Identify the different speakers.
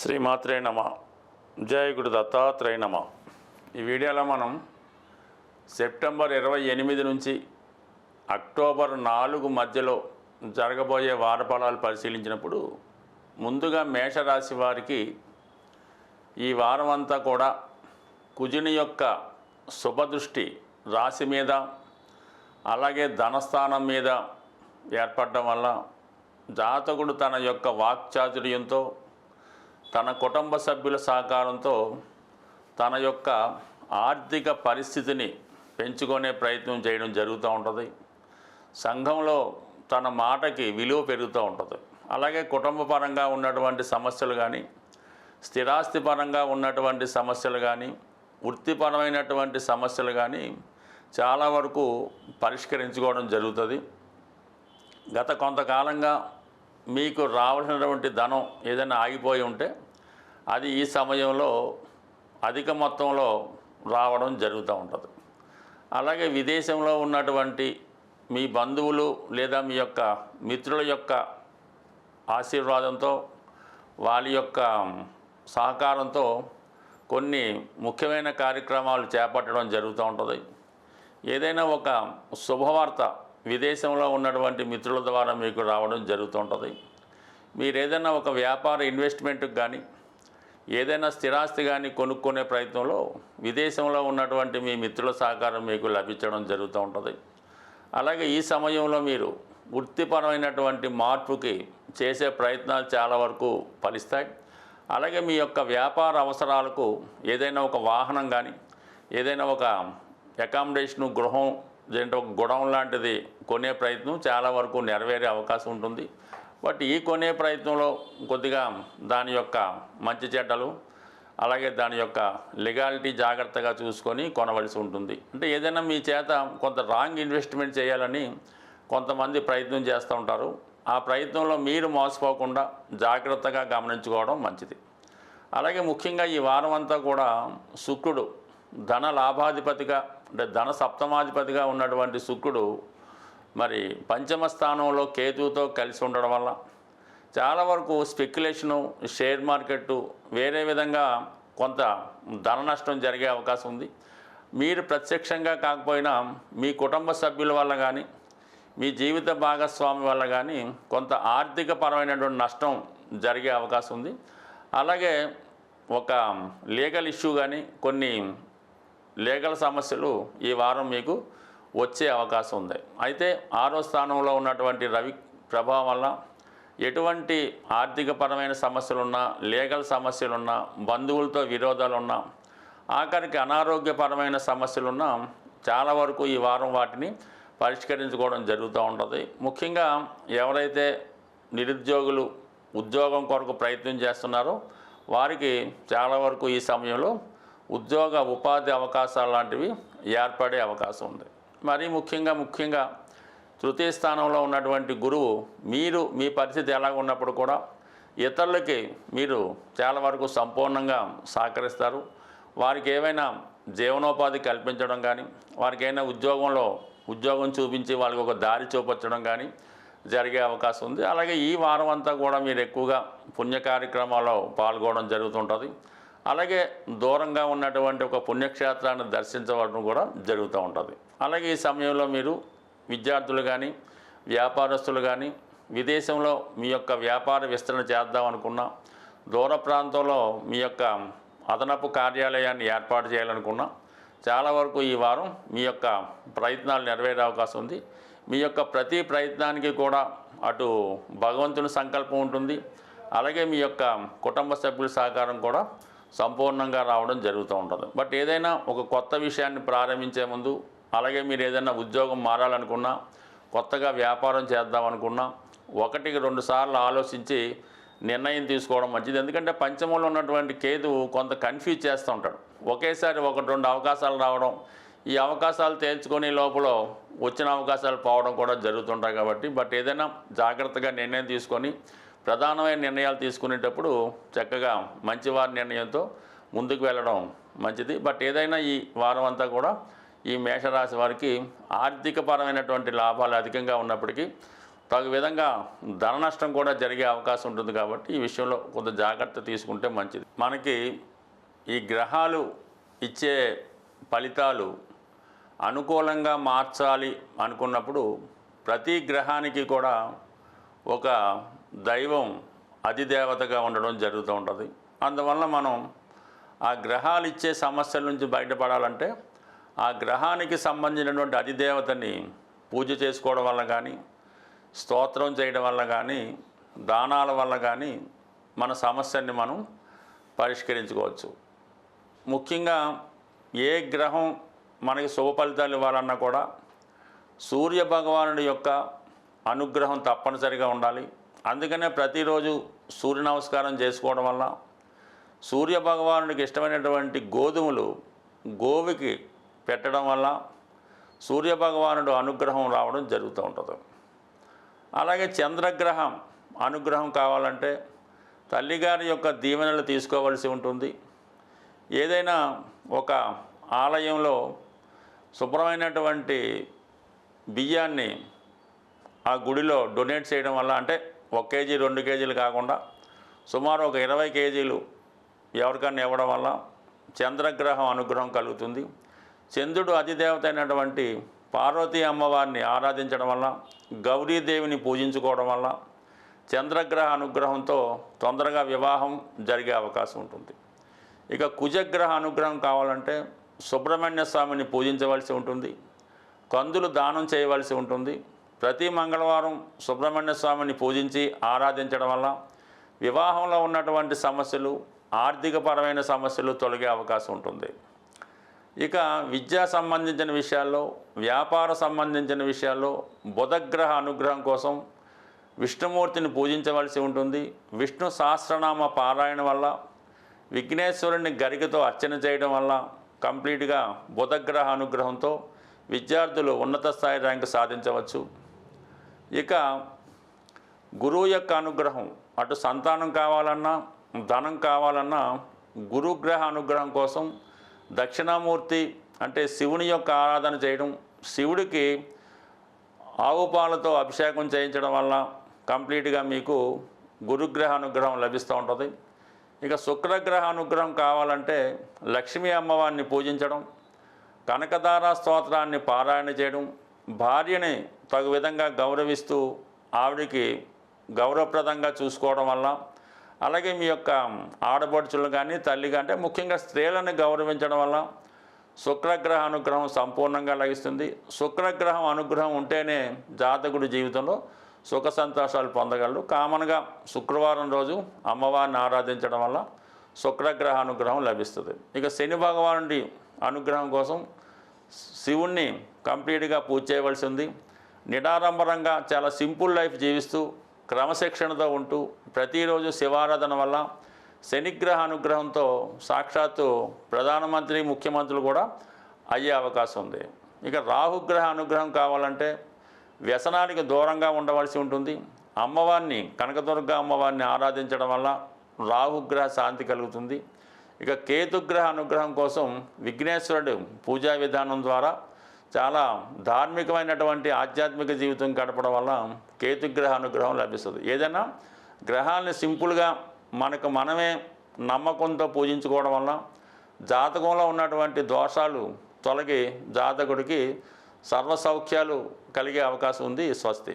Speaker 1: శ్రీమాత్రే నమ. జయ గురు దత్తాత్రేయ నమ. ఈ వీడియోలో మనం సెప్టెంబర్ 28 నుంచి అక్టోబర్ 4 మధ్యలో జరగబోయే వారఫలాలు పరిశీలించినప్పుడు ముందుగా మేషరాశి వారికి ఈ వారం అంతా కూడా కుజుని యొక్క శుభదృష్టి రాశి మీద అలాగే ధనస్థానం మీద ఏర్పడడం వల్ల జాతకుడు తన యొక్క వాక్చాతుర్యంతో తన కుటుంబ సభ్యుల సహకారంతో తన యొక్క ఆర్థిక పరిస్థితిని పెంచుకునే ప్రయత్నం చేయడం జరుగుతూ ఉంటుంది. సంఘంలో తన మాటకి విలువ పెరుగుతూ ఉంటుంది. అలాగే కుటుంబ పరంగా ఉన్నటువంటి సమస్యలు కానీ, స్థిరాస్తి పరంగా ఉన్నటువంటి సమస్యలు కానీ, వృత్తిపరమైనటువంటి సమస్యలు కానీ చాలా వరకు పరిష్కరించుకోవడం జరుగుతుంది. గత కొంతకాలంగా మీకు రావాల్సినటువంటి ధనం ఏదైనా ఆగిపోయి ఉంటే అది ఈ సమయంలో అధిక మొత్తంలో రావడం జరుగుతూ ఉంటుంది. అలాగే విదేశంలో ఉన్నటువంటి మీ బంధువులు లేదా మీ యొక్క మిత్రుల యొక్క ఆశీర్వాదంతో వాళ్ళ యొక్క సహకారంతో కొన్ని ముఖ్యమైన కార్యక్రమాలు చేపట్టడం జరుగుతూ ఉంటుంది. ఏదైనా ఒక శుభవార్త విదేశంలో ఉన్నటువంటి మిత్రుల ద్వారా మీకు రావడం జరుగుతూ ఉంటుంది. మీరు ఏదైనా ఒక వ్యాపార ఇన్వెస్ట్మెంట్కి కానీ ఏదైనా స్థిరాస్తి కానీ కొనుక్కునే ప్రయత్నంలో విదేశంలో ఉన్నటువంటి మీ మిత్రుల సహకారం మీకు లభించడం జరుగుతూ ఉంటుంది. అలాగే ఈ సమయంలో మీరు వృత్తిపరమైనటువంటి మార్పుకి చేసే ప్రయత్నాలు చాలా వరకు ఫలిస్తాయి. అలాగే మీ యొక్క వ్యాపార అవసరాలకు ఏదైనా ఒక వాహనం కానీ ఏదైనా ఒక అకామిడేషను గృహం లేదంటే ఒక గొడవం లాంటిది కొనే ప్రయత్నం చాలా వరకు నెరవేరే అవకాశం ఉంటుంది. బట్ ఈ కొనే ప్రయత్నంలో కొద్దిగా దాని యొక్క మంచి చెడ్డలు అలాగే దాని యొక్క లీగాలిటీ జాగ్రత్తగా చూసుకొని కొనవలసి ఉంటుంది. అంటే ఏదైనా మీ చేత కొంత రాంగ్ ఇన్వెస్ట్మెంట్ చేయాలని కొంతమంది ప్రయత్నం చేస్తూ ఉంటారు. ఆ ప్రయత్నంలో మీరు మోసపోకుండా జాగ్రత్తగా గమనించుకోవడం మంచిది. అలాగే ముఖ్యంగా ఈ వారం అంతా కూడా శుక్రుడు ధన లాభాధిపతిగా అంటే ధన సప్తమాధిపతిగా ఉన్నటువంటి శుక్రుడు మరి పంచమ స్థానంలో కేతువుతో కలిసి ఉండడం వల్ల చాలా వరకు స్పెక్యులేషను, షేర్ మార్కెట్టు వేరే విధంగా కొంత ధన నష్టం జరిగే అవకాశం ఉంది. మీరు ప్రత్యక్షంగా కాకపోయినా మీ కుటుంబ సభ్యుల వల్ల కానీ మీ జీవిత భాగస్వామి వల్ల కానీ కొంత ఆర్థిక పరమైనటువంటి నష్టం జరిగే అవకాశం ఉంది. అలాగే ఒక లీగల్ ఇష్యూ కానీ కొన్ని లీగల్ సమస్యలు ఈ వారం మీకు వచ్చే అవకాశం ఉంది. అయితే 6వ స్థానంలో ఉన్నటువంటి రవి ప్రభావం వల్ల ఎటువంటి ఆర్థికపరమైన సమస్యలున్నా, లీగల్ సమస్యలున్నా, బంధువులతో విరోధాలున్నా, ఆఖరికి అనారోగ్యపరమైన సమస్యలున్నా చాలా వరకు ఈ వారం వాటిని పరిష్కరించుకోవడం జరుగుతూ ఉంటుంది. ముఖ్యంగా ఎవరైతే నిరుద్యోగులు ఉద్యోగం కొరకు ప్రయత్నం చేస్తున్నారో వారికి చాలా వరకు ఈ సమయంలో ఉద్యోగ ఉపాధి అవకాశాలు లాంటివి ఏర్పడే అవకాశం ఉంది. మరీ ముఖ్యంగా తృతీయ స్థానంలో ఉన్నటువంటి గురువు మీరు మీ పరిస్థితి ఎలాగ ఉన్నప్పుడు కూడా ఇతరులకి మీరు చాలా వరకు సంపూర్ణంగా సహకరిస్తారు. వారికి ఏవైనా జీవనోపాధి కల్పించడం కానీ, వారికి అయినా ఉద్యోగం చూపించి వాళ్ళకి ఒక దారి చూపించడం కానీ జరిగే అవకాశం ఉంది. అలాగే ఈ వారం అంతా కూడా మీరు ఎక్కువగా పుణ్య కార్యక్రమాల్లో పాల్గొనడం జరుగుతుంటుంది. అలాగే దూరంగా ఉన్నటువంటి ఒక పుణ్యక్షేత్రాన్ని దర్శించడం కూడా జరుగుతూ ఉంటుంది. అలాగే ఈ సమయంలో మీరు విద్యార్థులు కానీ వ్యాపారస్తులు కానీ విదేశంలో మీ యొక్క వ్యాపార విస్తరణ చేద్దామనుకున్నా, దూర ప్రాంతంలో మీ యొక్క అదనపు కార్యాలయాన్ని ఏర్పాటు చేయాలనుకున్నా చాలా వరకు ఈ వారం మీ యొక్క ప్రయత్నాలు నెరవేరే అవకాశం ఉంది. మీ యొక్క ప్రతి ప్రయత్నానికి కూడా అటు భగవంతుని సంకల్పం ఉంటుంది. అలాగే మీ యొక్క కుటుంబ సభ్యుల సహకారం కూడా సంపూర్ణంగా రావడం జరుగుతూ ఉంటుంది. బట్ ఏదైనా ఒక కొత్త విషయాన్ని ప్రారంభించే ముందు, అలాగే మీరు ఏదైనా ఉద్యోగం మారాలనుకున్నా, కొత్తగా వ్యాపారం చేద్దామనుకున్నా 1-2 సార్లు ఆలోచించి నిర్ణయం తీసుకోవడం మంచిది. ఎందుకంటే పంచమంలో ఉన్నటువంటి కేతువు కొంత కన్ఫ్యూజ్ చేస్తూ ఉంటాడు. ఒకేసారి 1-2 అవకాశాలు రావడం, ఈ అవకాశాలు తేల్చుకొని లోపల వచ్చిన అవకాశాలు పోవడం కూడా జరుగుతుంటాయి. కాబట్టి బట్ ఏదైనా జాగ్రత్తగా నిర్ణయం తీసుకొని ప్రధానమైన నిర్ణయాలు తీసుకునేటప్పుడు చక్కగా మంచివారి నిర్ణయంతో ముందుకు వెళ్ళడం మంచిది. బట్ ఏదైనా ఈ వారం అంతా కూడా ఈ మేషరాశి వారికి ఆర్థికపరమైనటువంటి లాభాలు అధికంగా ఉన్నప్పటికీ తగు విధంగా ధన నష్టం కూడా జరిగే అవకాశం ఉంటుంది. కాబట్టి ఈ విషయంలో కొంత జాగ్రత్త తీసుకుంటే మంచిది. మనకి ఈ గ్రహాలు ఇచ్చే ఫలితాలు అనుకూలంగా మార్చాలి అనుకున్నప్పుడు ప్రతి గ్రహానికి కూడా ఒక దైవం అధిదేవతగా ఉండడం జరుగుతూ ఉంటుంది. అందువల్ల మనం ఆ గ్రహాలు ఇచ్చే సమస్యల నుంచి బయటపడాలంటే ఆ గ్రహానికి సంబంధించినటువంటి అధిదేవతని పూజ చేసుకోవడం వల్ల కానీ, స్తోత్రం చేయడం వల్ల కానీ, దానాల వల్ల కానీ మన సమస్యని మనం పరిష్కరించుకోవచ్చు. ముఖ్యంగా ఏ గ్రహం మనకి శుభ ఫలితాలు ఇవ్వాలన్నా కూడా సూర్య భగవానుడి యొక్క అనుగ్రహం తప్పనిసరిగా ఉండాలి. అందుకనే ప్రతిరోజు సూర్య నమస్కారం చేసుకోవడం వల్ల, సూర్య భగవానుడికి ఇష్టమైనటువంటి గోధుమలు గోవుకి పెట్టడం వల్ల సూర్య భగవానుడు అనుగ్రహం రావడం జరుగుతూ ఉంటుంది. అలాగే చంద్రగ్రహం అనుగ్రహం కావాలంటే తల్లిగారి యొక్క దీవెనలు తీసుకోవలసి ఉంటుంది. ఏదైనా ఒక ఆలయంలో శుభ్రమైనటువంటి బియ్యాన్ని ఆ గుడిలో డొనేట్ చేయడం వల్ల, అంటే 1 కేజీ 2 కేజీలు కాకుండా సుమారు ఒక 20 కేజీలు ఎవరికన్నా ఇవ్వడం వల్ల చంద్రగ్రహం అనుగ్రహం కలుగుతుంది. చంద్రుడు అధిదేవత అయినటువంటి పార్వతీ అమ్మవారిని ఆరాధించడం వల్ల, గౌరీదేవిని పూజించుకోవడం వల్ల చంద్రగ్రహ అనుగ్రహంతో తొందరగా వివాహం జరిగే అవకాశం ఉంటుంది. ఇక కుజగ్రహ అనుగ్రహం కావాలంటే సుబ్రహ్మణ్య స్వామిని పూజించవలసి ఉంటుంది, కందులు దానం చేయవలసి ఉంటుంది. ప్రతి మంగళవారం సుబ్రహ్మణ్య స్వామిని పూజించి ఆరాధించడం వల్ల వివాహంలో ఉన్నటువంటి సమస్యలు, ఆర్థికపరమైన సమస్యలు తొలగే అవకాశం ఉంటుంది. ఇక విద్యా సంబంధించిన విషయాల్లో, వ్యాపార సంబంధించిన విషయాల్లో బుధగ్రహ అనుగ్రహం కోసం విష్ణుమూర్తిని పూజించవలసి ఉంటుంది. విష్ణు సహస్రనామ పారాయణ వల్ల, విఘ్నేశ్వరుని గరికతో అర్చన చేయడం వల్ల కంప్లీట్గా బుధగ్రహ అనుగ్రహంతో విద్యార్థులు ఉన్నత స్థాయి ర్యాంకు సాధించవచ్చు. ఇక గురువు యొక్క అనుగ్రహం, అటు సంతానం కావాలన్నా ధనం కావాలన్నా గురుగ్రహ అనుగ్రహం కోసం దక్షిణామూర్తి అంటే శివుని యొక్క ఆరాధన చేయడం, శివుడికి ఆవు పాలతో అభిషేకం చేయించడం వల్ల కంప్లీట్గా మీకు గురుగ్రహ అనుగ్రహం లభిస్తూ ఉంటుంది. ఇక శుక్రగ్రహ అనుగ్రహం కావాలంటే లక్ష్మీ అమ్మవారిని పూజించడం, కనకదార స్తోత్రాన్ని పారాయణ చేయడం, భార్యని తగు విధంగా గౌరవిస్తూ ఆవిడికి గౌరవప్రదంగా చూసుకోవడం వల్ల, అలాగే మీ యొక్క ఆడపడుచులు కానీ తల్లిగా అంటే ముఖ్యంగా స్త్రీలను గౌరవించడం వల్ల శుక్రగ్రహ అనుగ్రహం సంపూర్ణంగా లభిస్తుంది. శుక్రగ్రహం అనుగ్రహం ఉంటేనే జాతకుడి జీవితంలో సుఖ సంతోషాలు పొందగలరు. కామన్గా శుక్రవారం రోజు అమ్మవారిని ఆరాధించడం వల్ల శుక్రగ్రహ అనుగ్రహం లభిస్తుంది. ఇక శని భగవానుడి అనుగ్రహం కోసం శివుణ్ణి కంప్లీట్గా పూజ చేయవలసి ఉంది. నిడారంభరంగా చాలా సింపుల్ లైఫ్ జీవిస్తూ క్రమశిక్షణతో ఉంటూ ప్రతిరోజు శివారాధన వల్ల శనిగ్రహ అనుగ్రహంతో సాక్షాత్తు ప్రధానమంత్రి, ముఖ్యమంత్రులు కూడా అయ్యే అవకాశం ఉంది. ఇక రాహుగ్రహ అనుగ్రహం కావాలంటే వ్యసనానికి దూరంగా ఉండవలసి ఉంటుంది. అమ్మవారిని, కనకదుర్గ అమ్మవారిని ఆరాధించడం వల్ల రాహుగ్రహ శాంతి కలుగుతుంది. ఇక కేతుగ్రహ అనుగ్రహం కోసం విఘ్నేశ్వరుడు పూజా విధానం ద్వారా చాలా ధార్మికమైనటువంటి ఆధ్యాత్మిక జీవితం గడపడం వల్ల కేతుగ్రహ అనుగ్రహం లభిస్తుంది. ఏదైనా గ్రహాలని సింపుల్గా మనమే నమ్మకంతో పూజించుకోవడం వల్ల జాతకంలో ఉన్నటువంటి దోషాలు తొలగి జాతకుడికి సర్వసౌఖ్యాలు కలిగే అవకాశం ఉంది. స్వస్తి.